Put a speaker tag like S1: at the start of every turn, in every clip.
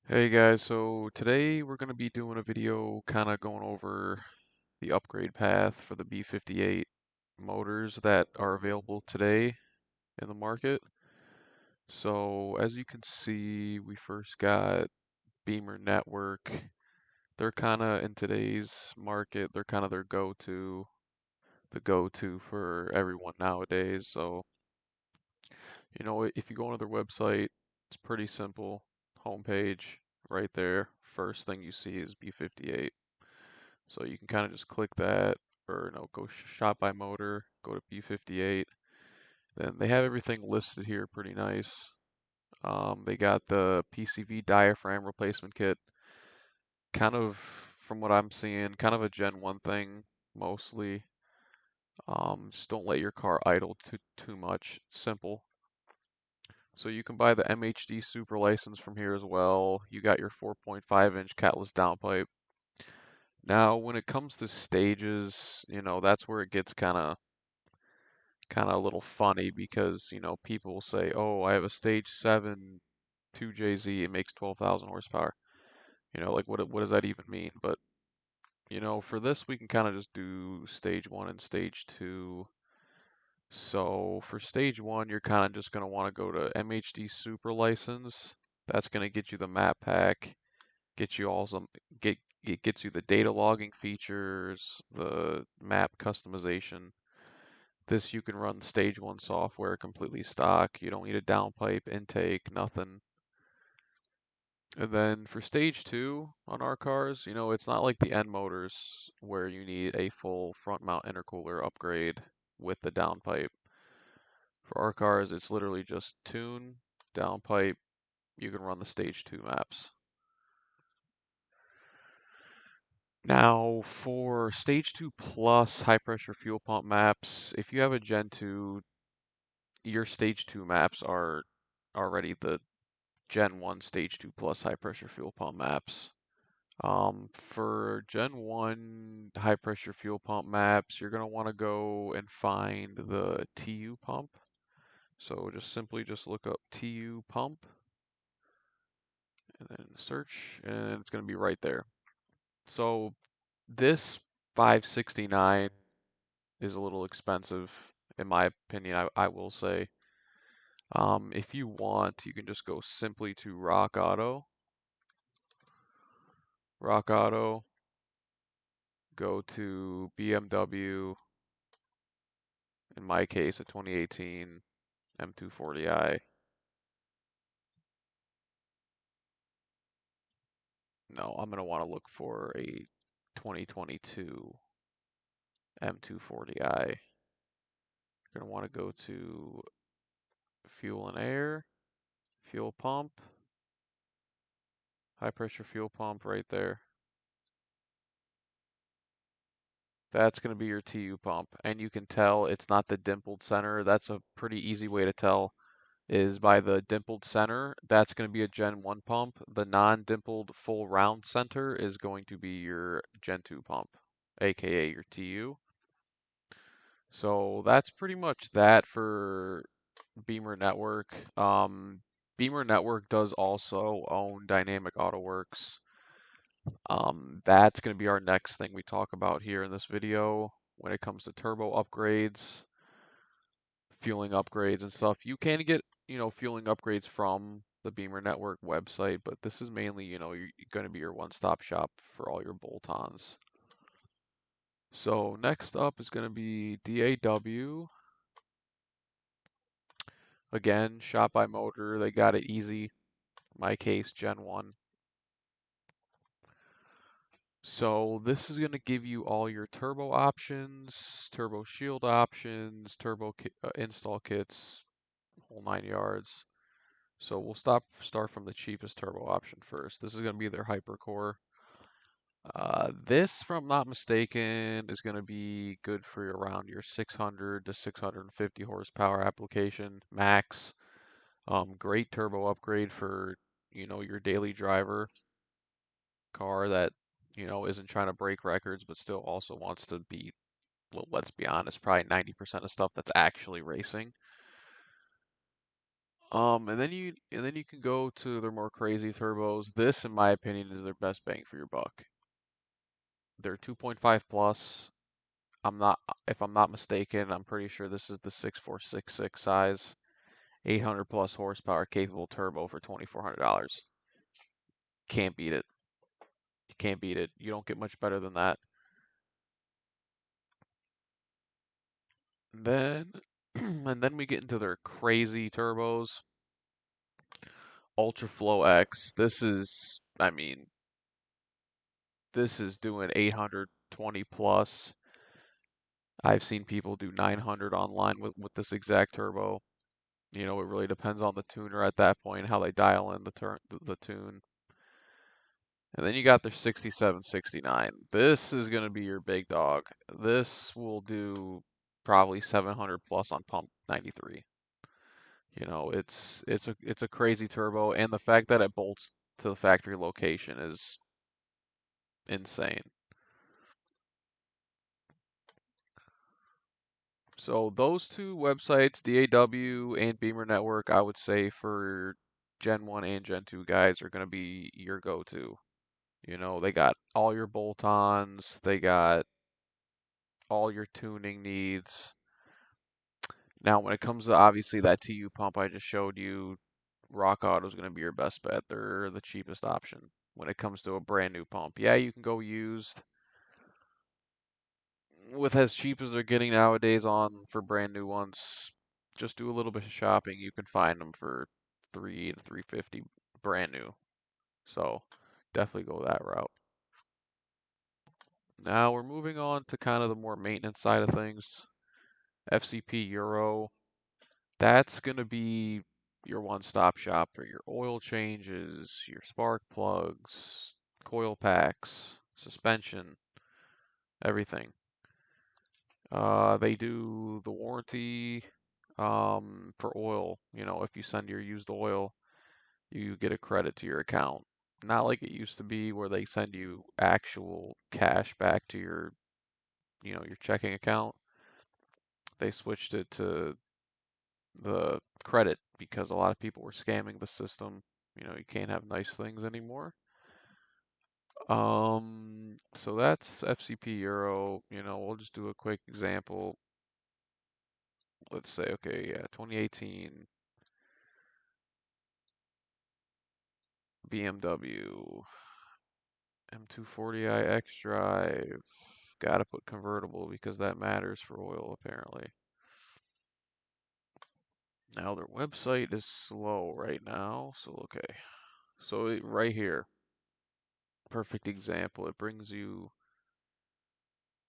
S1: Hey guys, so today we're going to be doing a video kind of going over the upgrade path for the B58 motors that are available today in the market. So as you can see, we first got Beamer Network. They're kind of in today's market, they're kind of their the go-to for everyone nowadays. So, if you go onto their website, it's pretty simple. Homepage right there. First thing you see is B58. So you can kind of just click that or no, go shop by motor, go to B58. Then they have everything listed here pretty nice. They got the PCV diaphragm replacement kit, kind of from what I'm seeing, kind of a Gen 1 thing mostly. Just don't let your car idle too much. It's simple. So you can buy the MHD Super license from here as well. You got your 4.5-inch catless downpipe. Now, when it comes to stages, that's where it gets kind of a little funny because, people will say, "Oh, I have a stage 7 2JZ, it makes 12,000 horsepower." Like what does that even mean? But, for this we can kind of just do stage 1 and stage 2. So, for stage 1, you're kind of just going to want to go to MHD Super license. That's going to get you the map pack, get you all some get it gets you the data logging features, the map customization. This you can run stage 1 software completely stock. You don't need a downpipe, intake, nothing. And then for stage 2 on our cars, it's not like the N motors where you need a full front mount intercooler upgrade with the downpipe. For our cars, it's literally just tune, downpipe, you can run the stage 2 maps. Now, for stage 2 plus high pressure fuel pump maps, if you have a Gen 2, your stage 2 maps are already the Gen 1 Stage 2 Plus high pressure fuel pump maps. For Gen 1 high pressure fuel pump maps, you're going to want to go and find the TU pump. So just look up TU pump and then search, and it's going to be right there. So this 569 is a little expensive, in my opinion, I will say. If you want, you can just go simply to Rock Auto, go to BMW, in my case, a 2018 M240i. No, I'm going to want to look for a 2022 M240i. You're going to want to go to fuel and air, fuel pump, high pressure fuel pump right there. That's going to be your TU pump. And you can tell it's not the dimpled center. That's a pretty easy way to tell is by the dimpled center. That's going to be a Gen 1 pump. The non-dimpled full round center is going to be your Gen 2 pump, aka your TU. So that's pretty much that for Beamer Network. Beamer Network does also own Dynamic AutoWorks. That's going to be our next thing we talk about here in this video when it comes to turbo upgrades, fueling upgrades and stuff. You can get, fueling upgrades from the Beamer Network website, but this is mainly, you're going to be your one-stop shop for all your bolt-ons. So next up is going to be DAW. Again, shop by motor. They got it easy. In my case, Gen 1. So this is going to give you all your turbo options, turbo shield options, install kits, whole 9 yards. So we'll start from the cheapest turbo option first. This is going to be their Hypercore. This, if I'm not mistaken, is going to be good for around your 600 to 650 horsepower application max. Great turbo upgrade for, your daily driver car that, isn't trying to break records, but still also wants to be, well, let's be honest, probably 90% of stuff that's actually racing. And then you can go to their more crazy turbos. This, in my opinion, is their best bang for your buck. They're 2.5 plus. I'm not, if I'm not mistaken, I'm pretty sure this is the 6466 size, 800 plus horsepower capable turbo for $2,400. Can't beat it. You can't beat it. You don't get much better than that. Then, and then we get into their crazy turbos. Ultra Flow X. This is doing 820 plus. I've seen people do 900 online with this exact turbo. It really depends on the tuner at that point, how they dial in the tune. And then you got their 6769. This is going to be your big dog. This will do probably 700 plus on pump 93. It's a crazy turbo, and the fact that it bolts to the factory location is insane. So those two websites, DAW and Beamer Network, I would say for Gen 1 and Gen 2 guys are going to be your go-to. They got all your bolt-ons, they got all your tuning needs. Now, when it comes to obviously that TU pump I just showed you, Rock Auto is going to be your best bet. They're the cheapest option when it comes to a brand new pump. Yeah, you can go used with as cheap as they're getting nowadays on for brand new ones. Just do a little bit of shopping. You can find them for 3 to 350 brand new. So definitely go that route. Now we're moving on to kind of the more maintenance side of things. FCP Euro. That's going to be your one-stop shop for your oil changes, your spark plugs, coil packs, suspension, everything. They do the warranty for oil. If you send your used oil, you get a credit to your account. Not like it used to be where they send you actual cash back to your checking account. They switched it to the credit because a lot of people were scamming the system. You can't have nice things anymore. So that's FCP Euro. We'll just do a quick example. Let's say, okay, yeah, 2018 BMW M240i X Drive. Gotta put convertible because that matters for oil apparently. Now their website is slow right now, so okay. So right here, perfect example.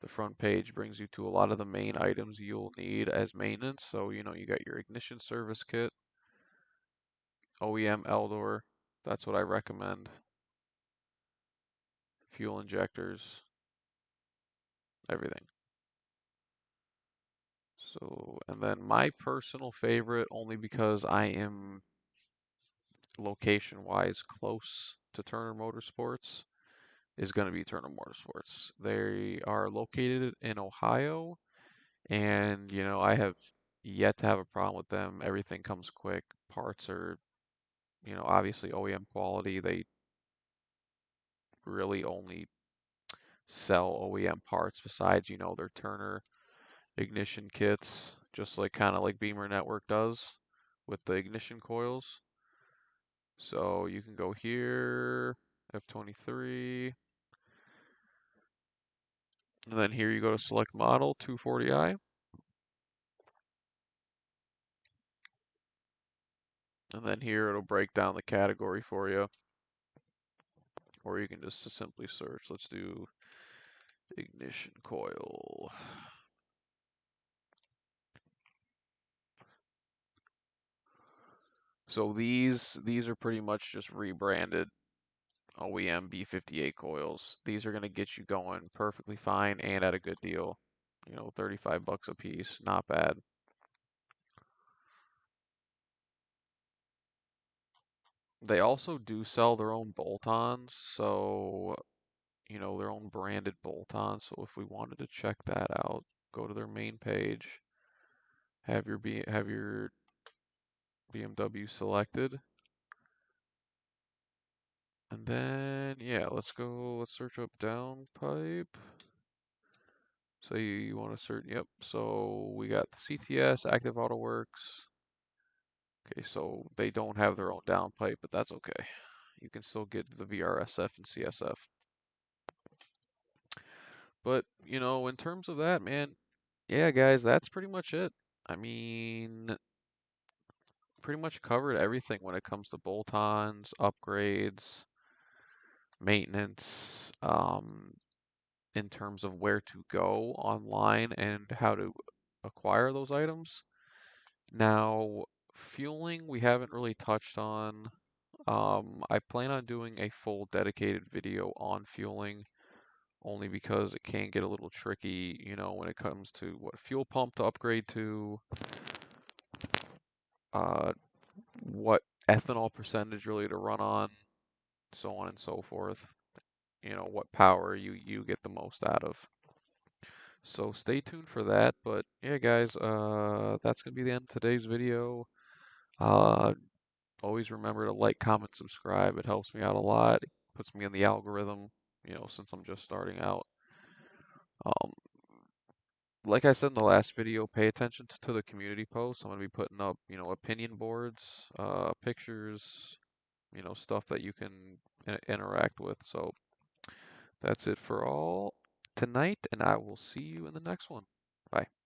S1: The front page brings you to a lot of the main items you'll need as maintenance. So, you got your ignition service kit, OEM Eldor, that's what I recommend. Fuel injectors, everything. So, and then my personal favorite, only because I am location-wise close to Turner Motorsports, is going to be Turner Motorsports. They are located in Ohio, and I have yet to have a problem with them. Everything comes quick. Parts are, obviously OEM quality. They really only sell OEM parts besides, their Turner ignition kits, just like kind of like Beamer Network does with the ignition coils. So you can go here, F23, and then here you go to select model 240i, and then here it'll break down the category for you, or you can just simply search. Let's do ignition coil. So these are pretty much just rebranded OEM B58 coils. These are going to get you going perfectly fine and at a good deal. 35 bucks a piece, not bad. They also do sell their own bolt-ons, so their own branded bolt-ons. So if we wanted to check that out, go to their main page, have your BMW selected. And then, yeah, let's search up downpipe. So you want to search, yep. So we got the CTS, Active AutoWorks. Okay, so they don't have their own downpipe, but that's okay. You can still get the VRSF and CSF. But, in terms of that, man, yeah, guys, that's pretty much it. I mean, pretty much covered everything when it comes to bolt-ons, upgrades, maintenance, in terms of where to go online and how to acquire those items. Now, fueling we haven't really touched on. I plan on doing a full dedicated video on fueling only because it can get a little tricky, when it comes to what fuel pump to upgrade to, uh, what ethanol percentage really to run on, so on and so forth. What power you get the most out of. So stay tuned for that. But yeah, guys, that's gonna be the end of today's video. Uh, Always remember to like, comment, subscribe. It helps me out a lot. It puts me in the algorithm, since I'm just starting out. Um, like I said in the last video, pay attention to the community posts. I'm gonna be putting up, opinion boards, pictures, stuff that you can interact with. So that's it for all tonight, and I will see you in the next one. Bye.